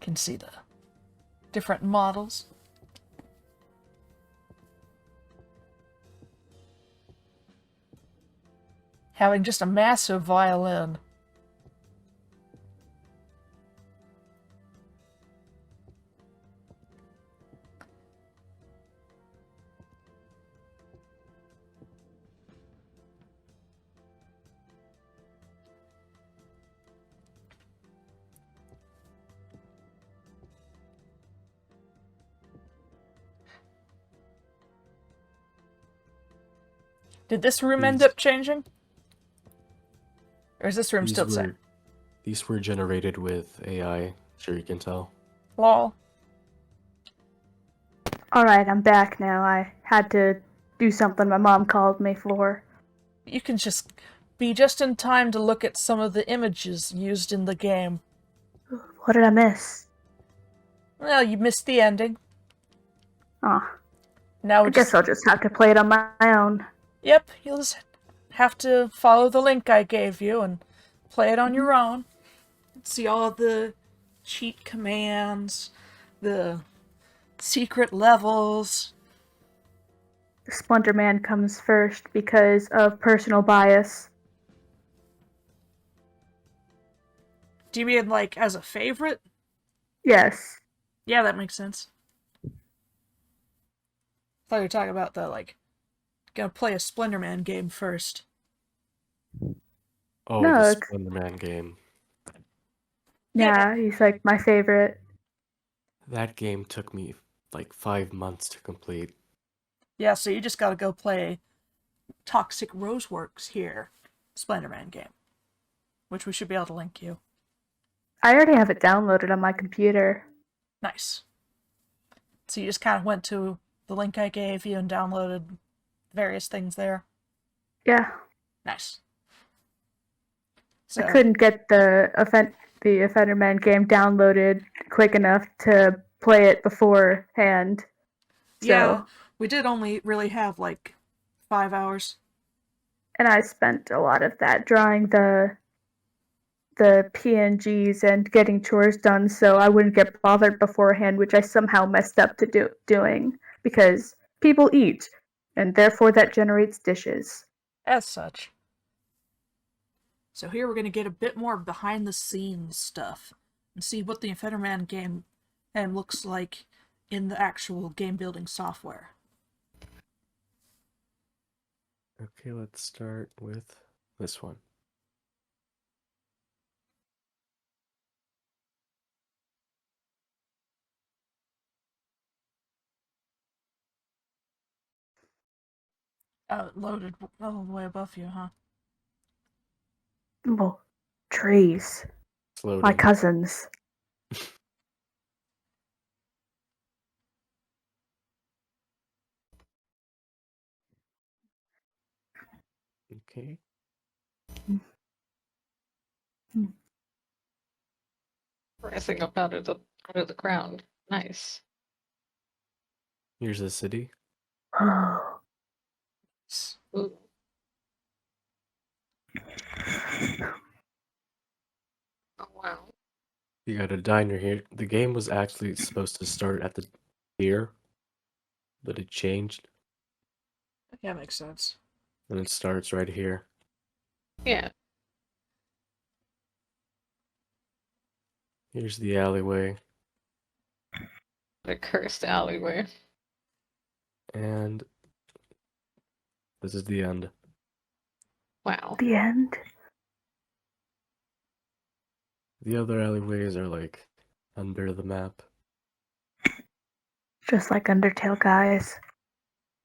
Can see the different models. Having just a massive violin. Did this room end These up changing? Or is this room these still the same? were these were generated with AI, sure you can tell. Lol. Alright, I'm back now. I had to do something my mom called me for. You can just be just in time to look at some of the images used in the game. What did I miss? Well, you missed the ending. Oh, Now I we guess I'll just have to play it on my own. Yep, you'll just have to follow the link I gave you and play it on your own. See all the cheat commands, the secret levels. The Splendorman comes first because of personal bias. Do you mean like as a favorite? Yes. Yeah, that makes sense. Thought you were talking about the gonna play a Splendorman game first. Oh, No, the it's- Splendorman game. Yeah, he's like my favorite. That game took me like 5 months to complete. Yeah, so you just gotta go play Toxic Roseworks here, Splendorman game, which we should be able to link you. I already have it downloaded on my computer. Nice. So you just kind of went to the link I gave you and downloaded various things there. Yeah. Nice. I So couldn't get the Offenderman game downloaded quick enough to play it beforehand. yeah, So, we did only really have 5 hours. and I spent a lot of that drawing the PNGs and getting chores done so I wouldn't get bothered beforehand, which I somehow messed up to doing because people eat and therefore that generates dishes. As such. So here we're going to get a bit more behind the scenes stuff and see what the Offenderman game looks like in the actual game building software. Okay, let's start with this one. Loaded all the way above you, huh? Oh, trees. It's loading. My cousins. Okay. Rising up out of the ground. Nice. Here's the city. Oh. Ooh. Oh wow. You got a diner here. The game was actually supposed to start at the here, but it changed, Yeah, makes sense. and it starts right here. Yeah. Here's the alleyway, The cursed alleyway. and this is the end. Wow. The end. The other alleyways are like under the map. Just like Undertale, guys.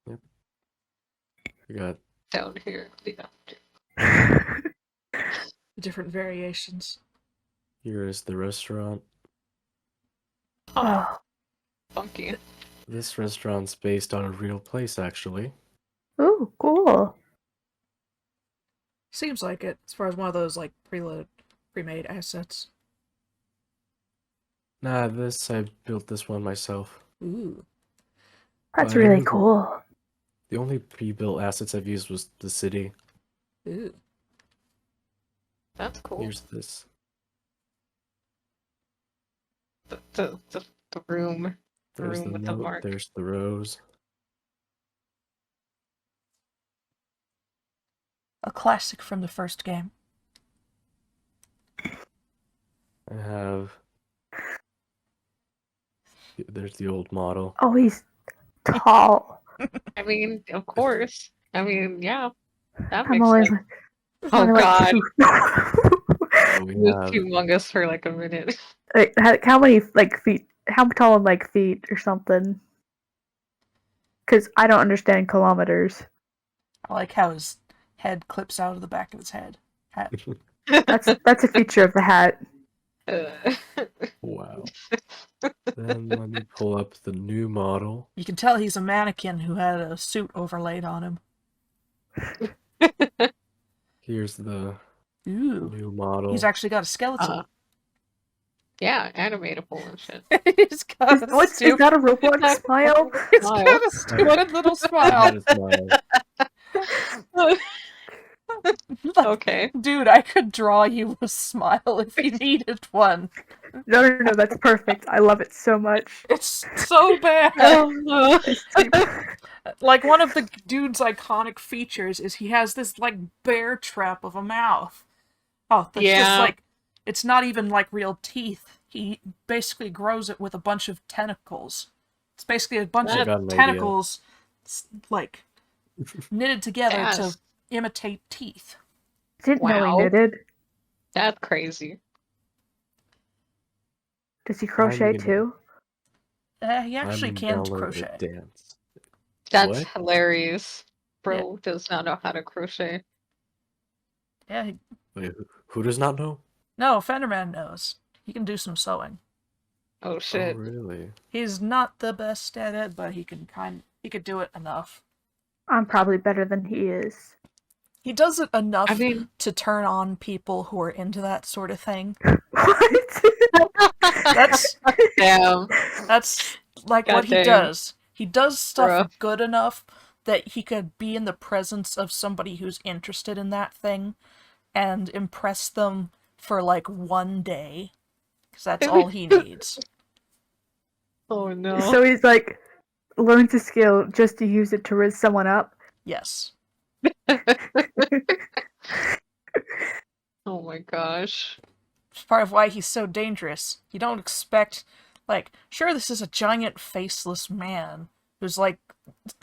We got Down here. Yeah. The different variations. here is the restaurant. Oh, Oh. funky. This restaurant's based on a real place, actually. Ooh, cool. Seems like it, as far as one of those like pre-made assets. Nah, I built this one myself. Ooh. That's But really everything- cool. The only pre-built assets I've used was the city. Ooh. That's cool. Here's this. The room. The There's room the with the note. mark. There's the rose. A classic from the first game. I have. There's the old model. Oh, he's tall. I mean, of course. I mean, yeah. That I'm makes always sense. like, Oh I'm like, god. So we He was have humongous for like a minute. Like, how many like feet? How tall in like feet or something? Because I don't understand kilometers. I like how his head clips out of the back of his head. Hat. That's a feature of the hat. wow. Then let me pull up the new model. You can tell he's a mannequin who had a suit overlaid on him. Here's the Ooh. new model. He's actually got a skeleton. Yeah, animatable and shit. He's got a Is stupid, that a Roblox smile? he's smile? got a stupid little smile. That is my- Okay. Dude, I could draw you a smile if you needed one. No, that's perfect. I love it so much. It's so bad. Oh no. Like, one of the dude's iconic features is he has this, like, bear trap of a mouth. Oh, that's just, Yeah. like, it's not even, like, real teeth. He basically grows it with a bunch of tentacles. It's basically a bunch I got of an idea. tentacles, like, knitted together to Yes. imitate teeth. Didn't know Wow. he knitted. That's crazy. Does he crochet gonna- too? He actually I'm can't download crochet. a dance. That's What? hilarious. Bro does not know how to crochet. Yeah, Wait, who does not know? no, Fenderman knows. He can do some sewing. Oh shit. Oh, really? He's not the best at it, but he could do it enough. I'm probably better than he is. He does it enough I mean, to turn on people who are into that sort of thing. What? That's damn. that's like God what he dang. does. He does stuff Bruh. good enough that he could be in the presence of somebody who's interested in that thing and impress them for like one day. Because that's all he needs. Oh no. So he's like learns a skill just to use it to raise someone up. Yes. Oh my gosh. It's part of why he's so dangerous. You don't expect, like, sure, this is a giant faceless man who's like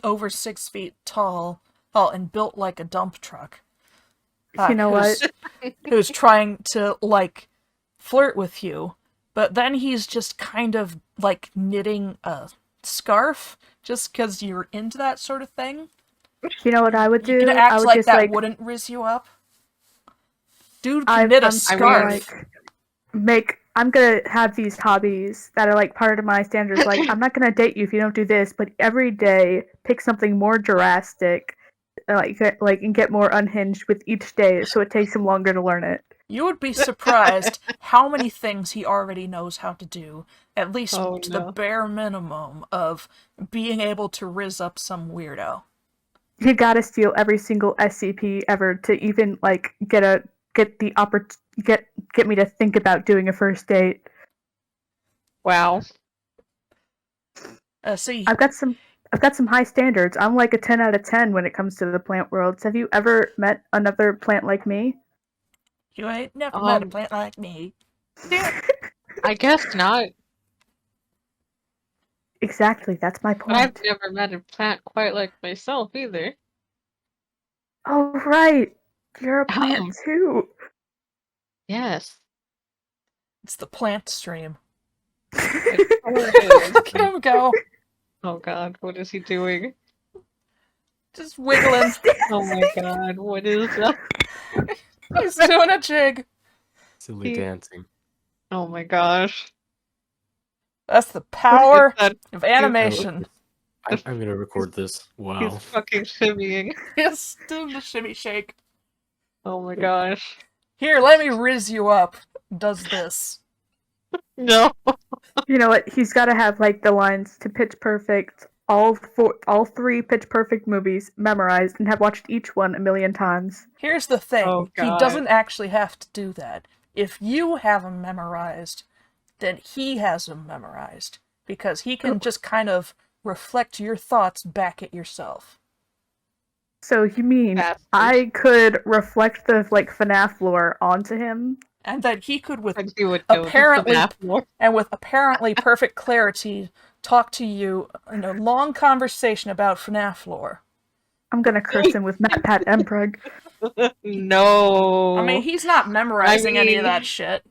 over 6 feet tall, and built like a dump truck. You know what? Who's trying to, like, flirt with you, but then he's just kind of, like, knitting a scarf just because you're into that sort of thing. You know what I would do? You could I act would like just that like wouldn't riz you up. Dude can I'm knit a gonna, scarf. like I'm gonna have these hobbies that are like part of my standards. Like I'm not gonna date you if you don't do this, but every day pick something more drastic, and get more unhinged with each day, so it takes him longer to learn it. You would be surprised how many things he already knows how to do, at least Oh, to the no. bare minimum of being able to riz up some weirdo. You gotta steal every single SCP ever to even like get me to think about doing a first date. Wow. See, I've got some high standards. I'm like a 10 out of 10 when it comes to the plant worlds. Have you ever met another plant like me? you ain't never met a Um, plant like me. I guess not. Exactly, that's my But I've point. never met a plant quite like myself either. Oh right. You're a plant too. Yes. It's the plant stream. It sure is. Look at him go. Oh god, what is he doing? Just wiggling. Oh my god, what is that? He's doing a jig. Silly He- dancing. Oh my gosh. That's the What is power that? of animation. I'm gonna record this. Wow. He's fucking shimmying. Yes, do the shimmy shake. Oh my gosh. Here, let me riz you up. Does this. No. You know what? He's got to have like the lines to Pitch Perfect, all three Pitch Perfect movies memorized, and have watched each one a million times. Here's the thing. Oh, He God. doesn't actually have to do that. If you have them memorized, then he has them memorized. Because he can just kind of reflect your thoughts back at yourself. So you mean Bastard. I could reflect the like FNAF lore onto him? And that he could, with And he would know apparently, the more. and with apparently perfect clarity, talk to you in a long conversation about FNAF lore. I'm gonna curse him with Matt Pat Empreg. No. I mean, he's not memorizing any of mean- that shit.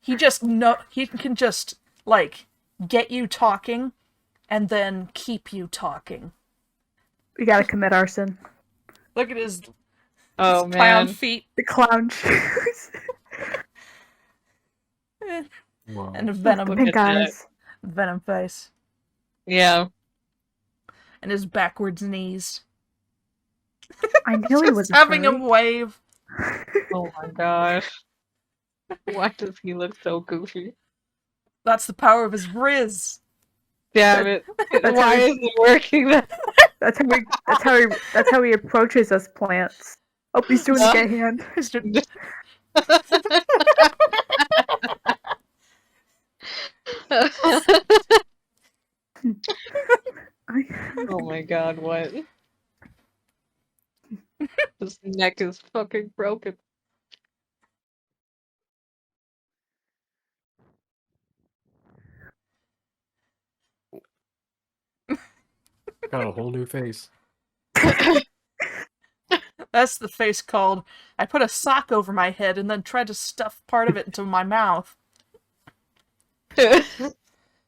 He can just, like, get you talking, and then keep you talking. We gotta commit arson. Look at his Oh clown man. feet The clown shoes. Wow. and a The venom pink at that. eyes. venom face Yeah. and his backwards knees. I knew he Just was having furry. him wave. Oh my gosh. Why does he look so goofy? That's the power of his riz. Damn it. That's Why how is it working that? That's how he approaches us plants. Oh, he's doing the gay hand. Oh my god, what? His neck is fucking broken. Got a whole new face. That's the face called, I put a sock over my head and then tried to stuff part of it into my mouth.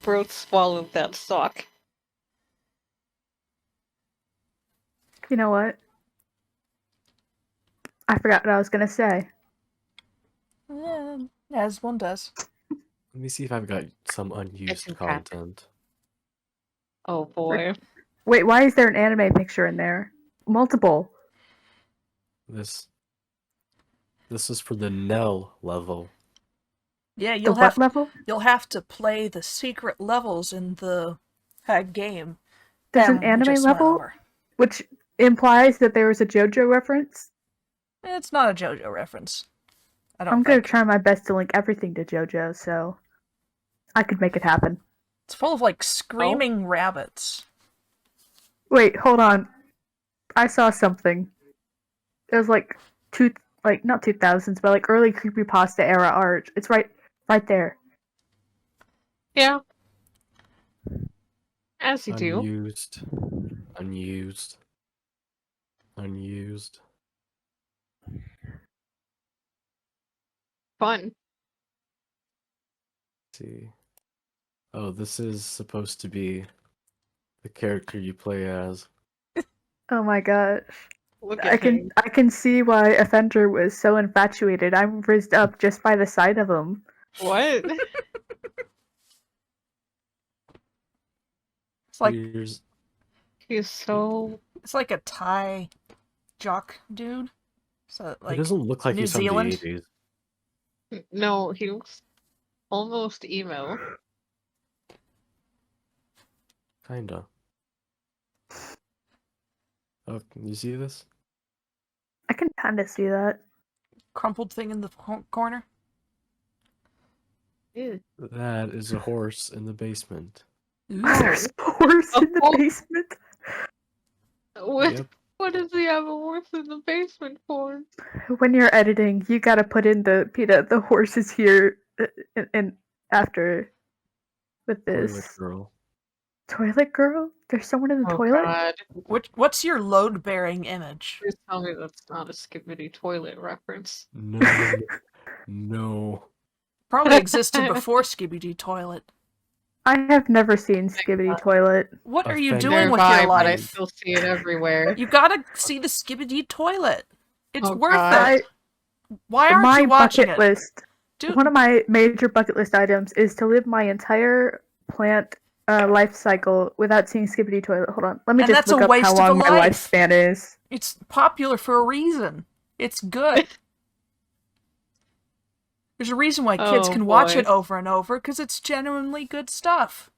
Bro swallowed that sock. You know what? I forgot what I was gonna say. Yeah, as one does. Let me see if I've got some unused you can. content. Oh boy. Wait, why is there an anime picture in there? Multiple. This is for the Nell level. Yeah, The you'll what level? have to play the secret levels in the game. There's an Them we anime just went level, over. which implies that there was a JoJo reference. It's not a JoJo reference. I don't I'm gonna think. try my best to link everything to JoJo, so I could make it happen. It's full of like screaming rabbits. Wait, hold on. I saw something. It was like not 2000s, but like early creepypasta era art. It's right there. Yeah. As you do. Unused. Unused. Unused. Fun. Let's see. Oh, this is supposed to be the character you play as. Oh my gosh. Look at him. I can see why Offender was so infatuated. I'm rizzed up just by the sight of him. What? It's like Here's He's so it's like a Thai jock dude. So it like doesn't look like New he's Zealand? from the 80s. no, he looks almost emo. Kinda. Oh, can you see this? I can kind of see that. crumpled thing in the corner. Ew. That is a horse in the basement. Ooh. There's a horse in the Oh. basement. What? Yep. What does he have a horse in the basement for? When you're editing, you gotta put in the horse is here and after with Toilet this. girl. Toilet girl? There's someone in the Oh toilet? god. What's your load-bearing image? Please tell me that's not a Skibbity toilet reference. No. No. Probably existed before Skibidi Toilet. I have never seen Skibbity Toilet. What are you Offended. doing with Nearby, your but I life? still see it everywhere. You gotta see the Skibidi Toilet. It's Oh, worth God. it. Why aren't My you watching bucket it? list. Dude, One of my major bucket list items is to live my entire plant life cycle without seeing Skibbity Toilet. Hold on. Let me And just that's look a up how waste of a long my life. lifespan is. it's popular for a reason. It's good. There's a reason why kids Oh, can watch boy. it over and over, because it's genuinely good stuff.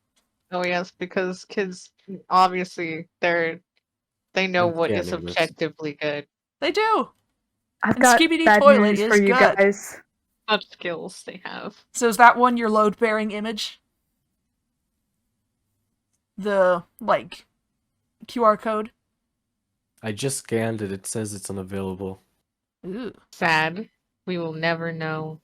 Oh yes, because kids obviously they know And what is cannabis. objectively good. They do. I've And got Skibbity bad Toilet news is for you good. guys. Such skills they have. So is that one your load-bearing image? The, like, QR code? I just scanned it. It says it's unavailable. Ooh. Sad. We will never know.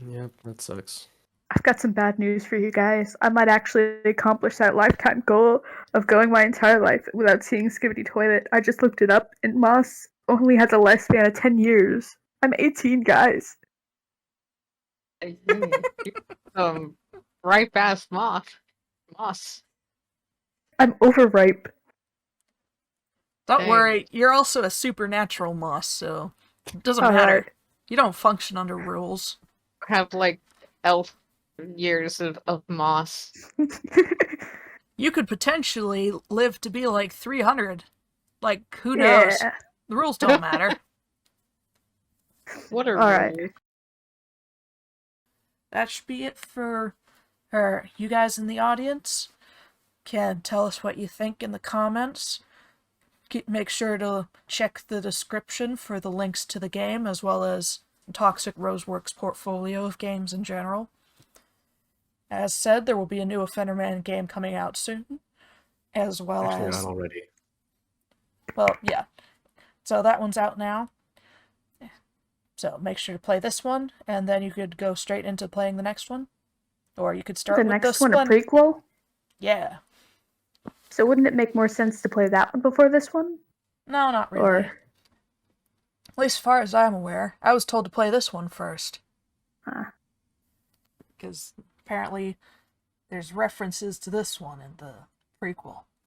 Yep, that sucks. I've got some bad news for you guys. I might actually accomplish that lifetime goal of going my entire life without seeing Skibbity Toilet. I just looked it up, and Moss only has a lifespan of 10 years. I'm 18, guys. Ripe ass moss. I'm overripe. Don't Dang. worry, you're also a supernatural moss, so it doesn't All matter. right. You don't function under rules. Have like elf years of moss. You could potentially live to be like 300. Like, who knows? Yeah. The rules don't matter. What a All right. rule. That should be it for you guys in the audience. Can tell us what you think in the comments. Make sure to check the description for the links to the game, as well as Toxic Roseworks' portfolio of games in general. As said, there will be a new Offenderman game coming out soon, as well Actually, as... not already. Well, yeah. So that one's out now. So make sure to play this one, and then you could go straight into playing the next one. Or you could start The with next the one a prequel? Yeah. So wouldn't it make more sense to play that one before this one? No, not really. Or At least as far as I'm aware. I was told to play this one first. Because apparently there's references to this one in the prequel.